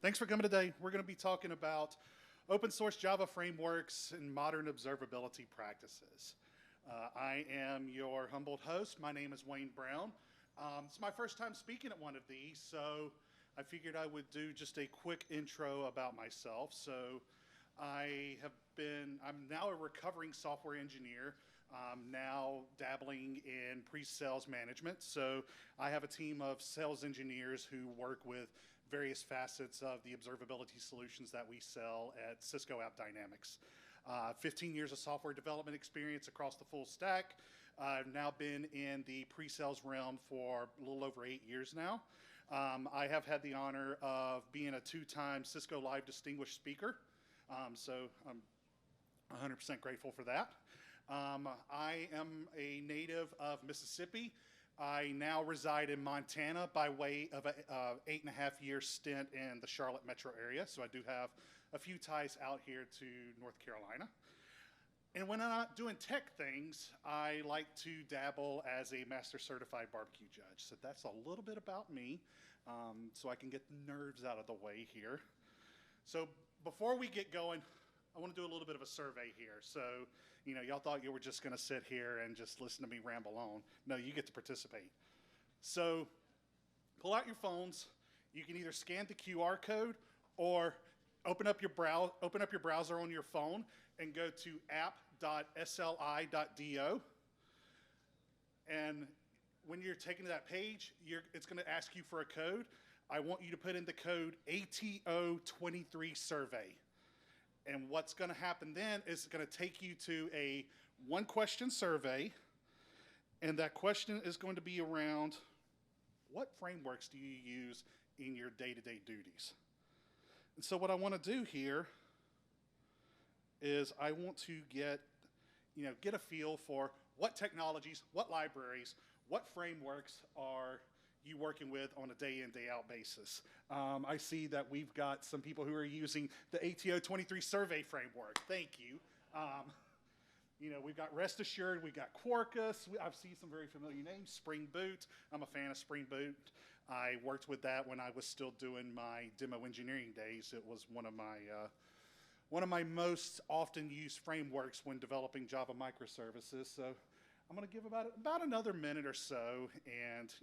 Thanks for coming today. We're going to be talking about open source Java frameworks and modern observability practices. I am your humbled host. My name is Wayne Brown. It's my first time speaking at one of these, so I figured I would do just a quick intro about myself. So I'm now a recovering software engineer. Now dabbling in pre-sales management. So I have a team of sales engineers who work with various facets of the observability solutions that we sell at Cisco AppDynamics. 15 years of software development experience across the full stack. I've now been in the pre-sales realm for a little over 8 years now. I have had the honor of being a 2-time Cisco Live Distinguished Speaker. So I'm 100% grateful for that. I am a native of Mississippi. I now reside in Montana by way of an 8.5-year stint in the Charlotte metro area. So I do have a few ties out here to North Carolina. And when I'm not doing tech things, I like to dabble as a master certified barbecue judge. So that's a little bit about me, so I can get the nerves out of the way here. So before we get going, I want to do a little bit of a survey here. So, y'all thought you were just going to sit here and just listen to me ramble on. No, you get to participate. So pull out your phones. You can either scan the QR code or open up your browser on your phone and go to app.sli.do. And when you're taking to that page, it's going to ask you for a code. I want you to put in the code ATO23 survey. And what's going to happen then is it's going to take you to a 1-question survey. And that question is going to be around what frameworks do you use in your day-to-day duties? And so what I want to do here is I want to get a feel for what technologies, what libraries, what frameworks are you working with on a day in, day out basis. I see that we've got some people who are using the ATO23 survey framework. Thank you. We've got Rest Assured, we've got Quarkus. I've seen some very familiar names, Spring Boot. I'm a fan of Spring Boot. I worked with that when I was still doing my demo engineering days. It was one of my most often used frameworks when developing Java microservices. So I'm going to give about another minute or so, and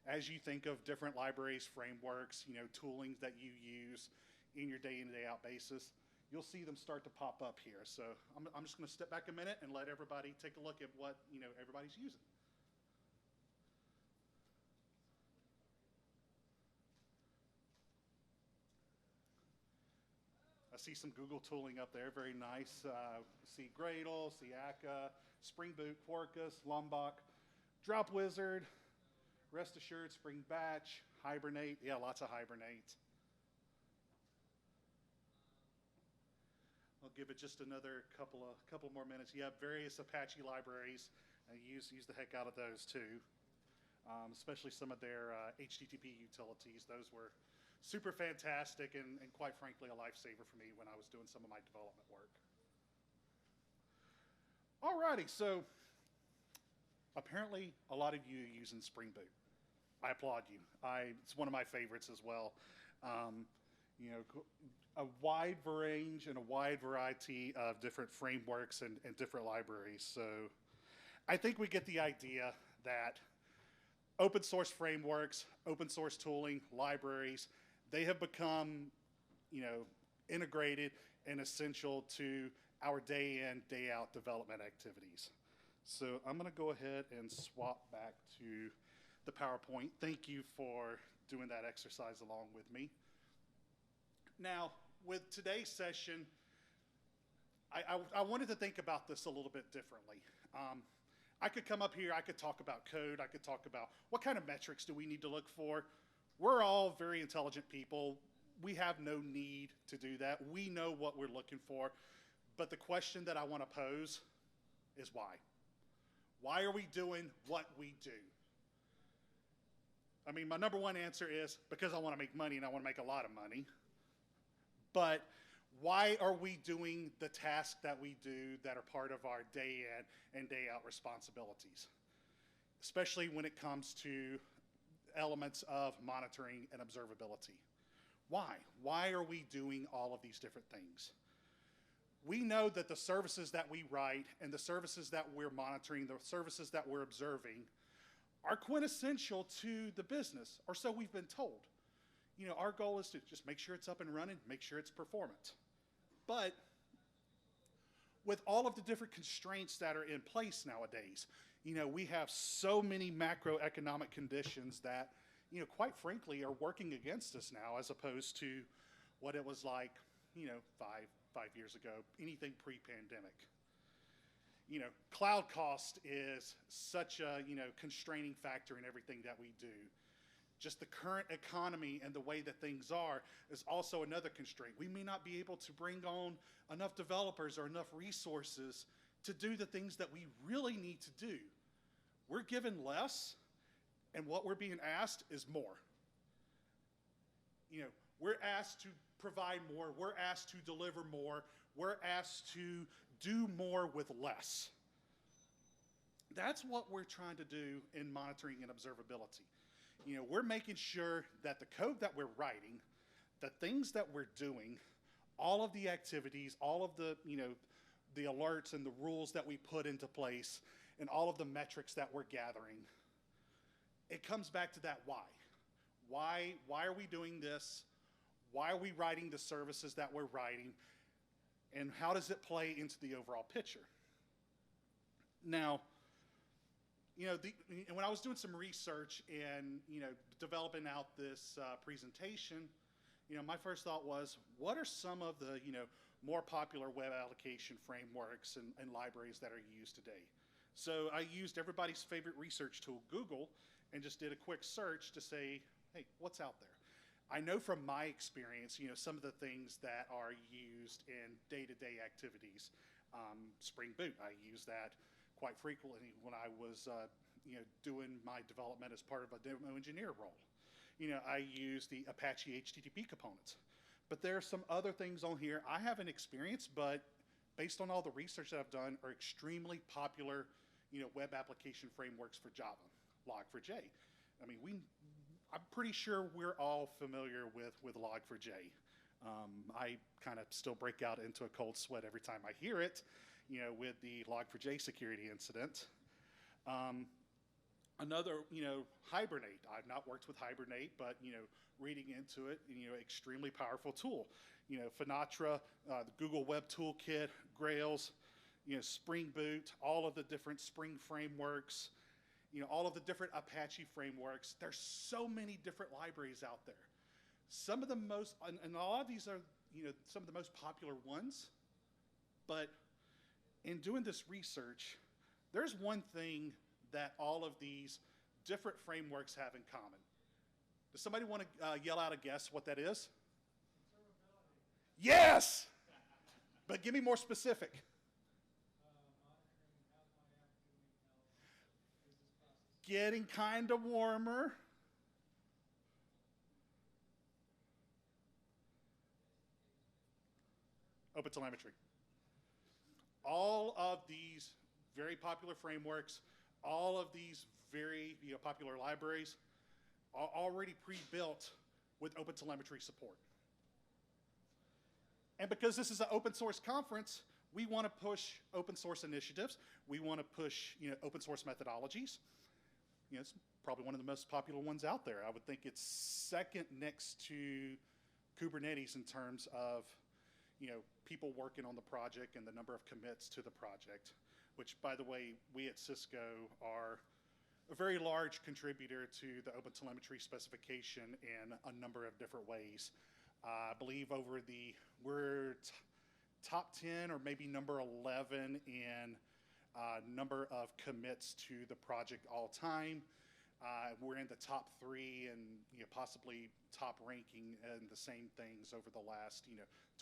as you think of different libraries, frameworks, toolings that you use in your day in, day out basis, you'll see them start to pop up here. So I'm just going to step back a minute and let everybody take a look at what everybody's using. I see some Google tooling up there, very nice. See Gradle, see Akka, Spring Boot, Quarkus, Lombok, Drop Wizard, Rest Assured, Spring Batch, Hibernate. Yeah, lots of Hibernate. I'll give it just another couple more minutes. You have various Apache libraries. Use the heck out of those too, especially some of their HTTP utilities. Those were super fantastic and quite frankly a lifesaver for me when I was doing some of my development work. Alrighty, so apparently a lot of you are using Spring Boot. I applaud you. It's one of my favorites as well. A wide range and a wide variety of different frameworks and different libraries. So I think we get the idea that open source frameworks, open source tooling, libraries, they have become, integrated and essential to our day in, day out development activities. So I'm going to go ahead and swap back to the PowerPoint. Thank you for doing that exercise along with me. Now, with today's session, I wanted to think about this a little bit differently. I could come up here, I could talk about code, I could talk about what kind of metrics do we need to look for. We're all very intelligent people. We have no need to do that. We know what we're looking for. But the question that I want to pose is why? Why are we doing what we do? I mean, my number one answer is because I want to make money and I want to make a lot of money. But why are we doing the tasks that we do that are part of our day in and day out responsibilities? Especially when it comes to elements of monitoring and observability. Why? Why are we doing all of these different things? We know that the services that we write and the services that we're monitoring, the services that we're observing, are quintessential to the business, or so we've been told. Our goal is to just make sure it's up and running, make sure it's performant. But with all of the different constraints that are in place nowadays, we have so many macroeconomic conditions that, quite frankly, are working against us now as opposed to what it was like, five years ago, anything pre-pandemic. Cloud cost is such a, constraining factor in everything that we do. Just the current economy and the way that things are is also another constraint. We may not be able to bring on enough developers or enough resources to do the things that we really need to do. We're given less, and what we're being asked is more. We're asked to provide more, we're asked to deliver more, we're asked to do more with less. That's what we're trying to do in monitoring and observability. We're making sure that the code that we're writing, the things that we're doing, all of the activities, all of the, the alerts and the rules that we put into place, and all of the metrics that we're gathering, it comes back to that why. Why are we doing this? Why are we writing the services that we're writing? And how does it play into the overall picture? Now, when I was doing some research and, developing out this presentation, my first thought was, what are some of the, more popular web application frameworks and libraries that are used today? So I used everybody's favorite research tool, Google, and just did a quick search to say, hey, what's out there? I know from my experience, some of the things that are used in day-to-day activities. Spring Boot, I use that quite frequently when I was, doing my development as part of a demo engineer role. I use the Apache HTTP components. But there are some other things on here I haven't experienced, but based on all the research that I've done, are extremely popular, web application frameworks for Java, Log4j. I mean, I'm pretty sure we're all familiar with Log4j. I kind of still break out into a cold sweat every time I hear it, with the Log4j security incident. Another, Hibernate. I've not worked with Hibernate, but, reading into it, extremely powerful tool. Finatra, the Google Web Toolkit, Grails, Spring Boot, all of the different Spring frameworks, all of the different Apache frameworks. There's so many different libraries out there. Some of the most, and a lot of these are, some of the most popular ones, but in doing this research, there's one thing that all of these different frameworks have in common. Does somebody want to yell out a guess what that is? Observability. Yes! But give me more specific. Getting kind of warmer. Open Telemetry. All of these very popular frameworks, all of these very popular libraries are already pre-built with Open Telemetry support. And because this is an open source conference, we want to push open source initiatives. We want to push open source methodologies. It's probably one of the most popular ones out there. I would think it's second next to Kubernetes in terms of people working on the project and the number of commits to the project, which, by the way, we at Cisco are a very large contributor to the Open Telemetry specification in a number of different ways. I believe we're top 10 or maybe number 11 in number of commits to the project all time. We're in the top 3 and possibly top ranking in the same things over the last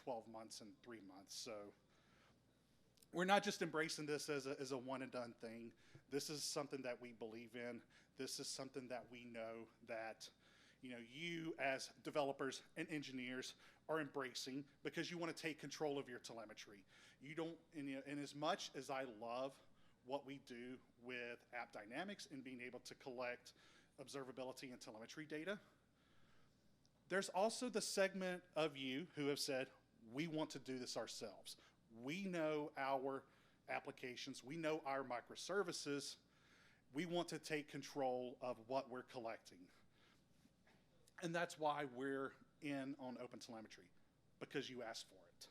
12 months and 3 months. So we're not just embracing this as a one and done thing. This is something that we believe in. This is something that we know that you as developers and engineers are embracing because you want to take control of your telemetry. You don't, and as much as I love what we do with AppDynamics and being able to collect observability and telemetry data, There's also the segment of you who have said, we want to do this ourselves. We know our applications, we know our microservices, we want to take control of what we're collecting. And that's why we're in on Open Telemetry, because you asked for it.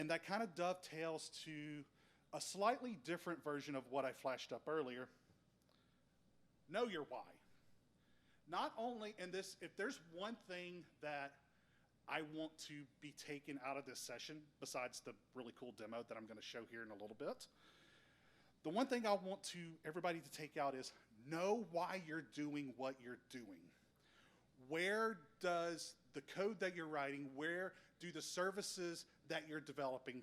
And that kind of dovetails to a slightly different version of what I flashed up earlier. Know your why. Not only in this, if there's one thing that I want to be taken out of this session, besides the really cool demo that I'm going to show here in a little bit, the one thing I want everybody to take out is know why you're doing what you're doing. Where does the code that you're writing, where do the services that you're developing,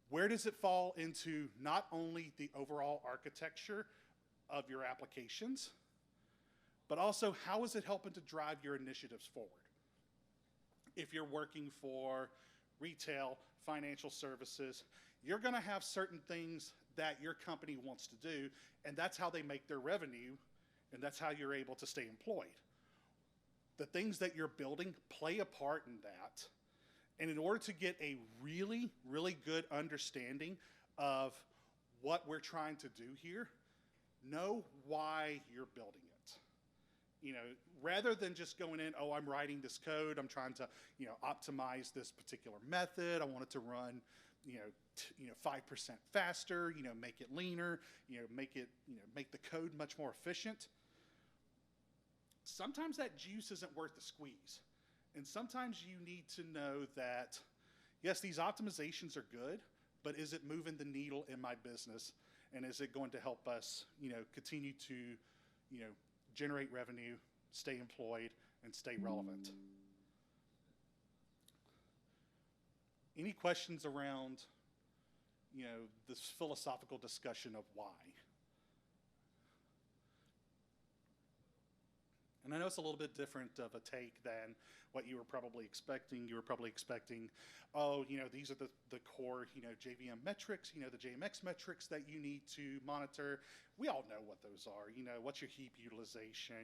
where does it fall into not only the overall architecture of your applications, but also how is it helping to drive your initiatives forward? If you're working for retail, financial services, you're going to have certain things that your company wants to do, and that's how they make their revenue, and that's how you're able to stay employed. The things that you're building play a part in that, and in order to get a really, really good understanding of what we're trying to do here, know why you're building it. You know, rather than just going in, oh, I'm writing this code, I'm trying to, optimize this particular method, I want it to run, 5% faster, make it leaner, make the code much more efficient. Sometimes that juice isn't worth the squeeze. And sometimes you need to know that, yes, these optimizations are good, but is it moving the needle in my business? And is it going to help us, continue to, generate revenue, stay employed, and stay relevant? Any questions around, this philosophical discussion of why? And I know it's a little bit different of a take than what you were probably expecting. You were probably expecting, oh, these are the core, JVM metrics, the JMX metrics that you need to monitor. We all know what those are. What's your heap utilization,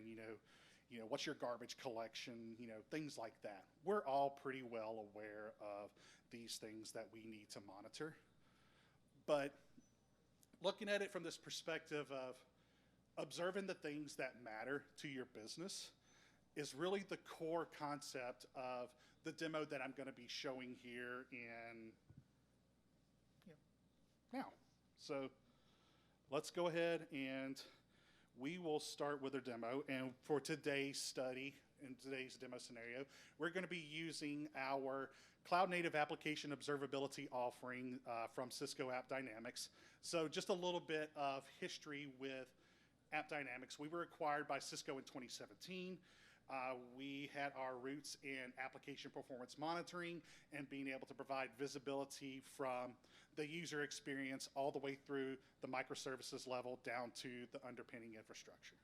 what's your garbage collection, things like that. We're all pretty well aware of these things that we need to monitor. But looking at it from this perspective of observing the things that matter to your business is really the core concept of the demo that I'm going to be showing here in now. So let's go ahead and we will start with a demo. And for today's study, in today's demo scenario, we're going to be using our Cloud Native Application Observability offering from Cisco AppDynamics. So just a little bit of history with AppDynamics. We were acquired by Cisco in 2017. We had our roots in application performance monitoring and being able to provide visibility from the user experience all the way through the microservices level down to the underpinning infrastructure.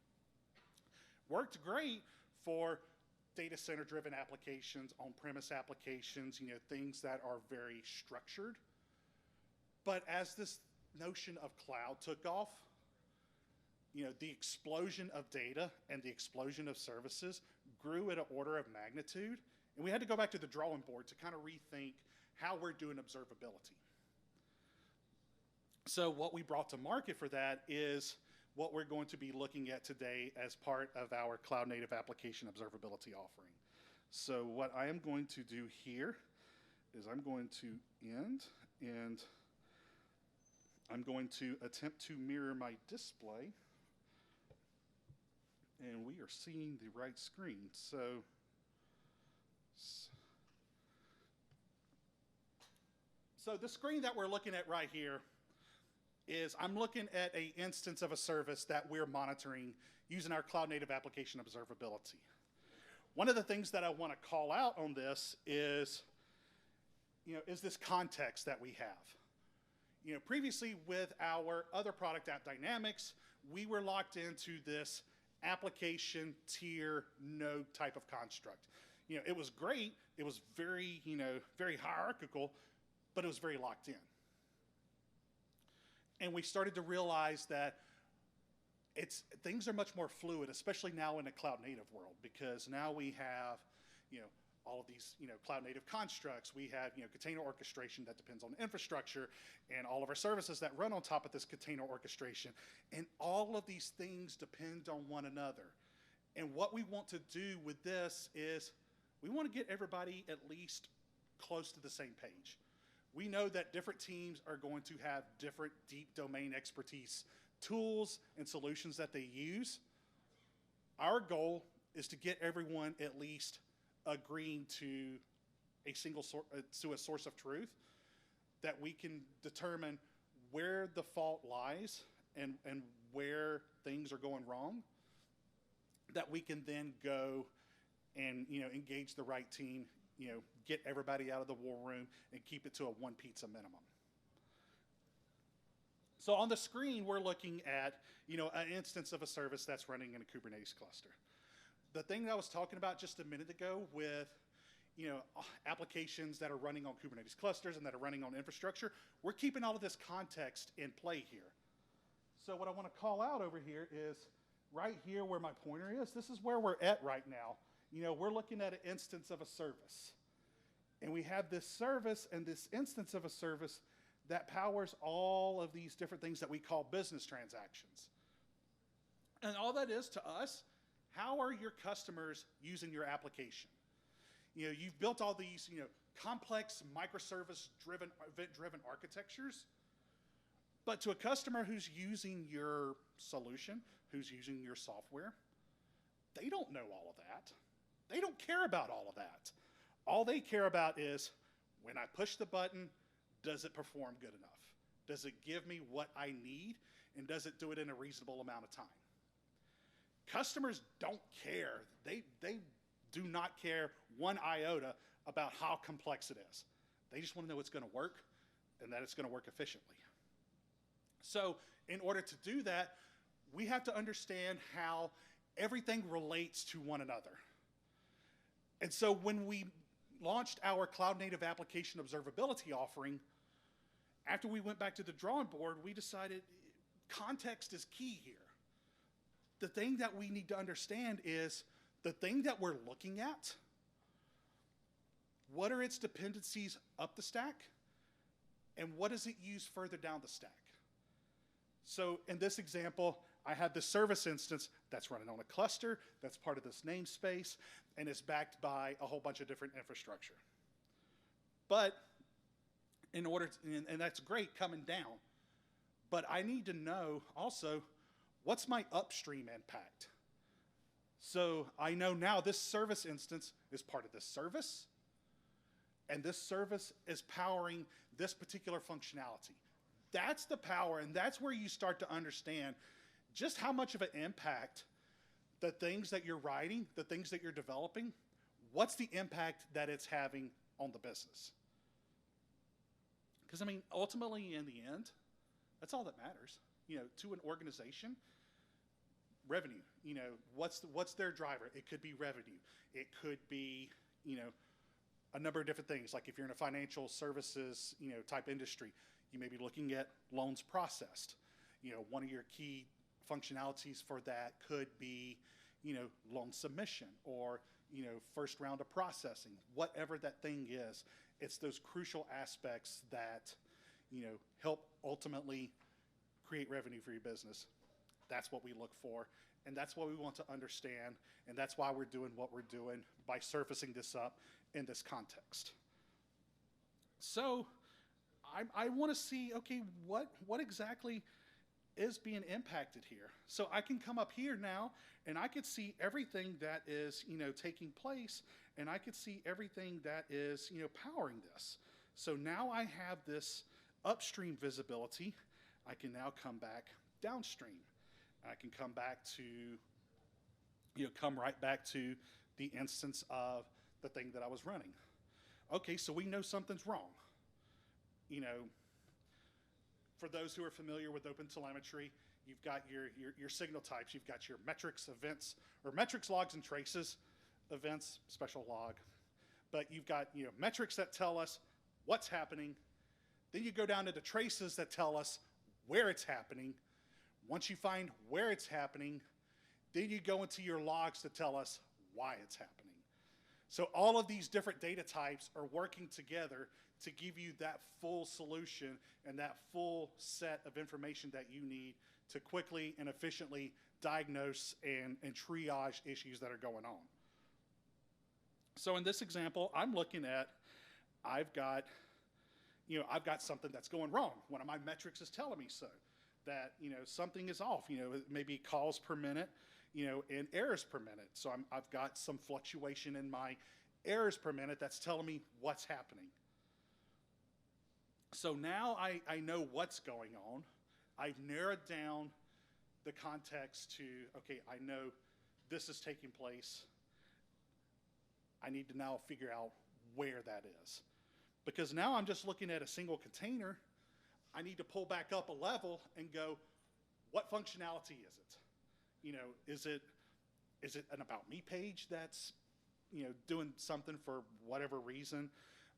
Worked great for data center driven applications, on-premise applications, things that are very structured. But as this notion of cloud took off, the explosion of data and the explosion of services grew at an order of magnitude, and we had to go back to the drawing board to kind of rethink how we're doing observability. So what we brought to market for that is what we're going to be looking at today as part of our Cloud Native Application Observability offering. So what I am going to do here is I'm going to end, and I'm going to attempt to mirror my display. And we are seeing the right screen. So the screen that we're looking at right here is I'm looking at an instance of a service that we're monitoring using our Cloud Native Application Observability. One of the things that I want to call out on this is this context that we have. Previously with our other product, AppDynamics, we were locked into this application tier node type of construct. It was great. It was very, very hierarchical, but it was very locked in. And we started to realize that things are much more fluid, especially now in a cloud native world, because now we have, all of these, cloud native constructs. We have, container orchestration that depends on infrastructure, and all of our services that run on top of this container orchestration. And all of these things depend on one another. And what we want to do with this is we want to get everybody at least close to the same page. We know that different teams are going to have different deep domain expertise tools and solutions that they use. Our goal is to get everyone at least agreeing to a single to a source of truth that we can determine where the fault lies and where things are going wrong, that we can then go and engage the right team, get everybody out of the war room and keep it to a one pizza minimum. So on the screen, we're looking at an instance of a service that's running in a Kubernetes cluster. The thing that I was talking about just a minute ago with applications that are running on Kubernetes clusters and that are running on infrastructure, we're keeping all of this context in play here. So what I want to call out over here is right here where my pointer is. This is where we're at right now. We're looking at an instance of a service. And we have this service and this instance of a service that powers all of these different things that we call business transactions. And all that is to us, how are your customers using your application? You've built all these, complex microservice-driven, event-driven architectures, but to a customer who's using your solution, who's using your software, they don't know all of that. They don't care about all of that. All they care about is, when I push the button, does it perform good enough? Does it give me what I need? And does it do it in a reasonable amount of time? Customers don't care. They do not care one iota about how complex it is. They just want to know it's going to work and that it's going to work efficiently. So in order to do that, we have to understand how everything relates to one another. And so when we launched our cloud native application observability offering, after we went back to the drawing board, we decided context is key here. The thing that we need to understand is the thing that we're looking at, what are its dependencies up the stack, and what does it use further down the stack? So in this example, I have the service instance that's running on a cluster, that's part of this namespace, and is backed by a whole bunch of different infrastructure. But in order to, and that's great coming down, but I need to know also, what's my upstream impact? So I know now this service instance is part of this service, and this service is powering this particular functionality. That's the power, and that's where you start to understand just how much of an impact the things that you're writing, the things that you're developing, what's the impact that it's having on the business? Because, I mean, ultimately, in the end, that's all that matters. To an organization, revenue. What's their driver? It could be revenue. It could be, a number of different things. Like if you're in a financial services, type industry, you may be looking at loans processed. One of your key functionalities for that could be, loan submission or, first round of processing, whatever that thing is. It's those crucial aspects that, help ultimately create revenue for your business. That's what we look for, and that's what we want to understand, and that's why we're doing what we're doing by surfacing this up in this context. So I want to see, okay, what exactly is being impacted here? So I can come up here now, and I could see everything that is, taking place, and I could see everything that is, powering this. So now I have this upstream visibility. I can now come back downstream. I can come back to, come right back to the instance of the thing that I was running. Okay, so we know something's wrong. For those who are familiar with Open Telemetry, you've got your signal types. You've got your metrics, events, or metrics, logs, and traces, events, special log. But you've got metrics that tell us what's happening. Then you go down to the traces that tell us where it's happening. Once you find where it's happening, then you go into your logs to tell us why it's happening. So all of these different data types are working together to give you that full solution and that full set of information that you need to quickly and efficiently diagnose and triage issues that are going on. So in this example, I'm looking at, I've got something that's going wrong. One of my metrics is telling me so, that, something is off, maybe calls per minute, and errors per minute. So I've got some fluctuation in my errors per minute that's telling me what's happening. So now I know what's going on. I've narrowed down the context to, okay, I know this is taking place. I need to now figure out where that is. Because now I'm just looking at a single container. I need to pull back up a level and go, what functionality is it? Is it an About Me page that's, doing something for whatever reason?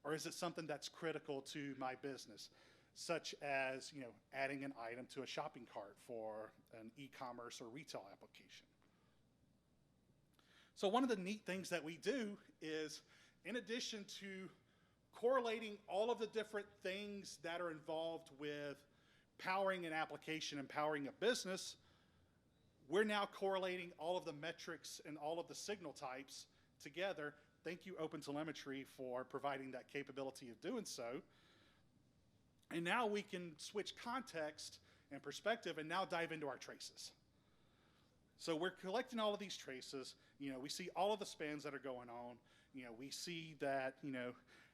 Or is it something that's critical to my business, such as, adding an item to a shopping cart for an e-commerce or retail application? So one of the neat things that we do is, in addition to correlating all of the different things that are involved with powering an application and powering a business, we're now correlating all of the metrics and all of the signal types together. Thank you, Open Telemetry, for providing that capability of doing so. And now we can switch context and perspective and now dive into our traces. So we're collecting all of these traces. We see all of the spans that are going on. We see that,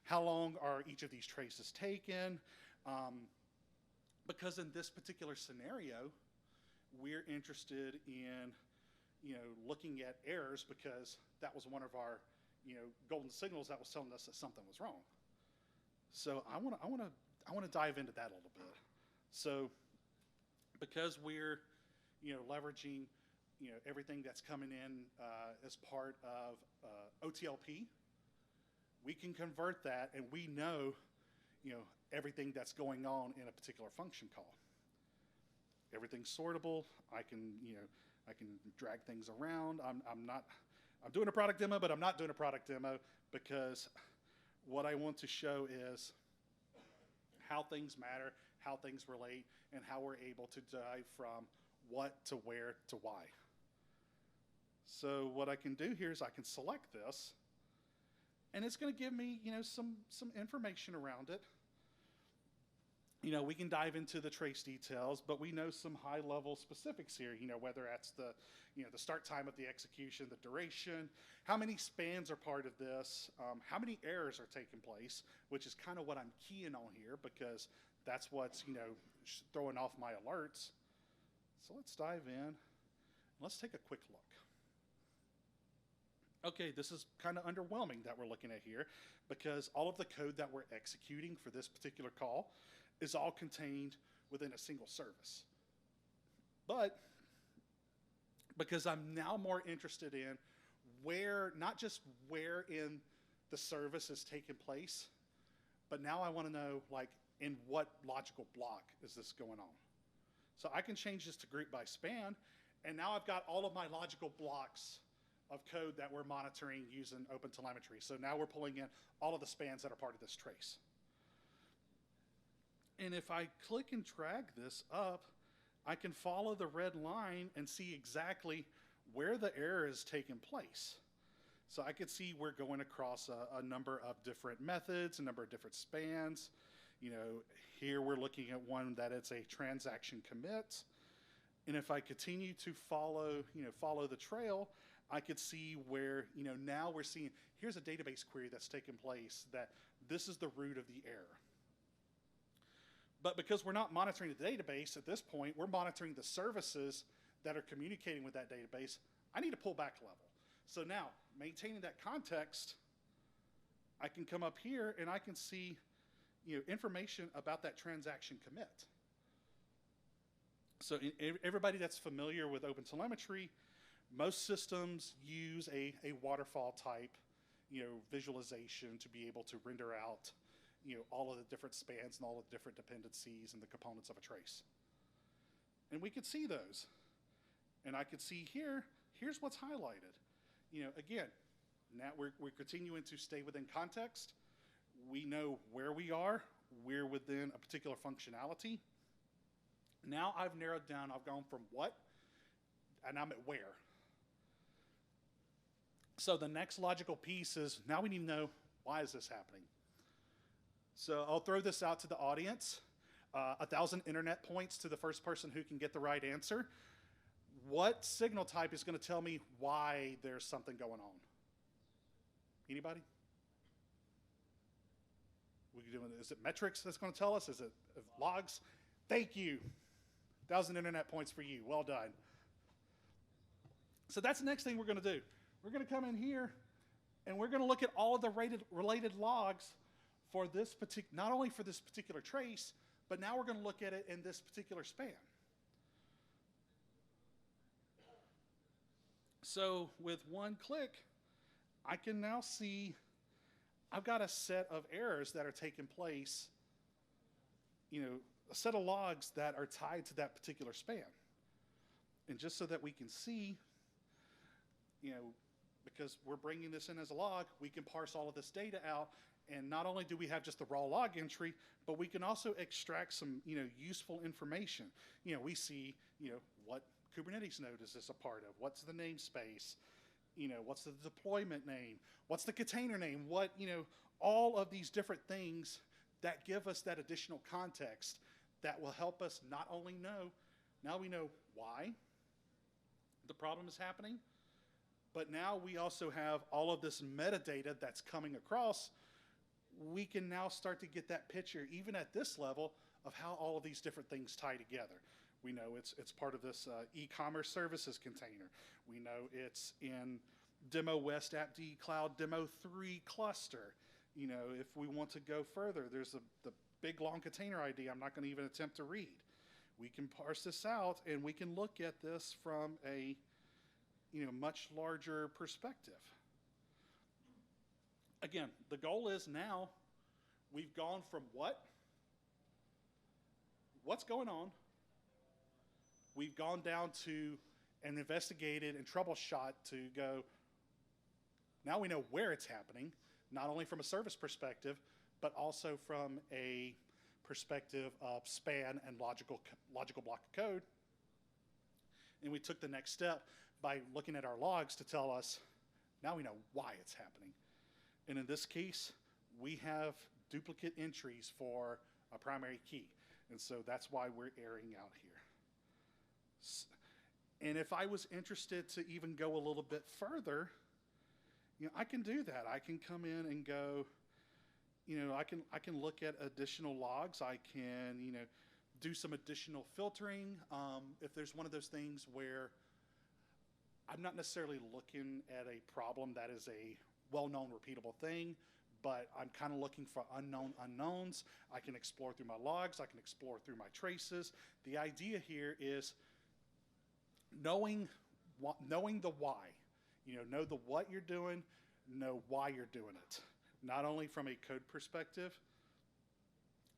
how long are each of these traces taken? Because in this particular scenario, we're interested in, looking at errors, because that was one of our, golden signals that was telling us that something was wrong. So I want to dive into that a little bit. So because we're, leveraging, everything that's coming in as part of OTLP, we can convert that, and we know, everything that's going on in a particular function call. Everything's sortable. I can drag things around. I'm doing a product demo, but I'm not doing a product demo, because what I want to show is how things matter, how things relate, and how we're able to dive from what to where to why. So what I can do here is I can select this, and it's going to give me, some information around it. We can dive into the trace details, but we know some high-level specifics here, whether that's the, the start time of the execution, the duration, how many spans are part of this, how many errors are taking place, which is kind of what I'm keying on here, because that's what's, throwing off my alerts. So let's dive in. Let's take a quick look. Okay, this is kind of underwhelming that we're looking at here, because all of the code that we're executing for this particular call is all contained within a single service. But because I'm now more interested in where, not just where in the service is taking place, but now I want to know, like, in what logical block is this going on? So I can change this to group by span, and now I've got all of my logical blocks of code that we're monitoring using Open Telemetry. So now we're pulling in all of the spans that are part of this trace. And if I click and drag this up, I can follow the red line and see exactly where the error is taking place. So I could see we're going across a number of different methods, a number of different spans. Here we're looking at one that it's a transaction commit. And if I continue to follow the trail, I could see where, now we're seeing, here's a database query that's taken place, that this is the root of the error. But because we're not monitoring the database at this point, we're monitoring the services that are communicating with that database. I need to pull back a level. So now, maintaining that context, I can come up here and I can see, information about that transaction commit. So everybody that's familiar with Open Telemetry, most systems use a waterfall type, visualization to be able to render out, all of the different spans and all the different dependencies and the components of a trace. And we could see those. And I could see here, here's what's highlighted. Again, now we're continuing to stay within context. We know where we are. We're within a particular functionality. Now I've narrowed down, I've gone from what, and I'm at where. So the next logical piece is, now we need to know, why is this happening? So I'll throw this out to the audience. 1,000 internet points to the first person who can get the right answer. What signal type is going to tell me why there's something going on? Anybody? Is it metrics that's going to tell us? Is it logs? Thank you. 1,000 internet points for you. Well done. So that's the next thing we're going to do. We're going to come in here, and we're going to look at all of the related logs for this not only for this particular trace, but now we're going to look at it in this particular span. So with one click, I can now see I've got a set of errors that are taking place, a set of logs that are tied to that particular span. And just so that we can see, because we're bringing this in as a log, we can parse all of this data out. And not only do we have just the raw log entry, but we can also extract some, useful information. We see, what Kubernetes node is this a part of? What's the namespace? What's the deployment name? What's the container name? What, all of these different things that give us that additional context that will help us not only know, now we know why the problem is happening, but now we also have all of this metadata that's coming across. We can now start to get that picture, even at this level, of how all of these different things tie together. We know it's part of this e-commerce services container. We know it's in Demo West AppD Cloud Demo 3 cluster. If we want to go further, there's the big long container ID I'm not going to even attempt to read. We can parse this out, and we can look at this from a much larger perspective. Again, the goal is now we've gone from what's going on, we've gone down to and investigated and troubleshot to go, now we know where it's happening, not only from a service perspective, but also from a perspective of span and logical block of code. And we took the next step by looking at our logs to tell us, now we know why it's happening. And in this case, we have duplicate entries for a primary key. And so that's why we're airing out here. And if I was interested to even go a little bit further, I can do that. I can come in and go, I can look at additional logs. I can, do some additional filtering. If there's one of those things where I'm not necessarily looking at a problem that is a well-known, repeatable thing, but I'm kind of looking for unknown unknowns. I can explore through my logs. I can explore through my traces. The idea here is knowing the why. Know the what you're doing, know why you're doing it. Not only from a code perspective,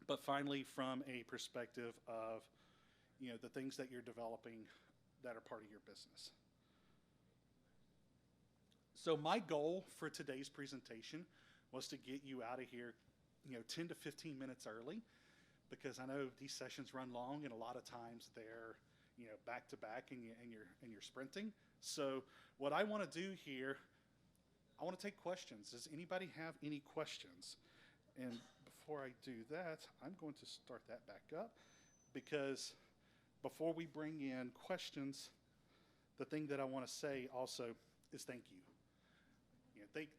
but finally from a perspective of, the things that you're developing that are part of your business. So my goal for today's presentation was to get you out of here, 10 to 15 minutes early, because I know these sessions run long, and a lot of times they're, back to back, and you're sprinting. So what I want to do here, I want to take questions. Does anybody have any questions? And before I do that, I'm going to start that back up, because before we bring in questions, the thing that I want to say also is thank you.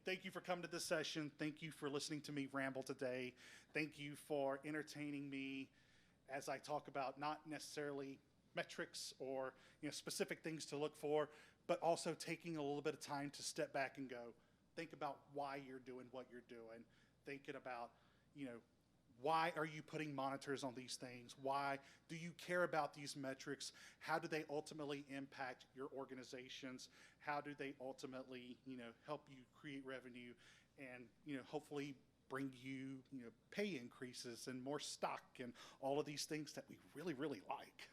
Thank you for coming to this session. Thank you for listening to me ramble today. Thank you for entertaining me as I talk about not necessarily metrics or specific things to look for, but also taking a little bit of time to step back and go, think about why you're doing what you're doing. Thinking about, why are you putting monitors on these things? Why do you care about these metrics? How do they ultimately impact your organizations? How do they ultimately, help you create revenue and, hopefully bring you, pay increases and more stock and all of these things that we really, really like?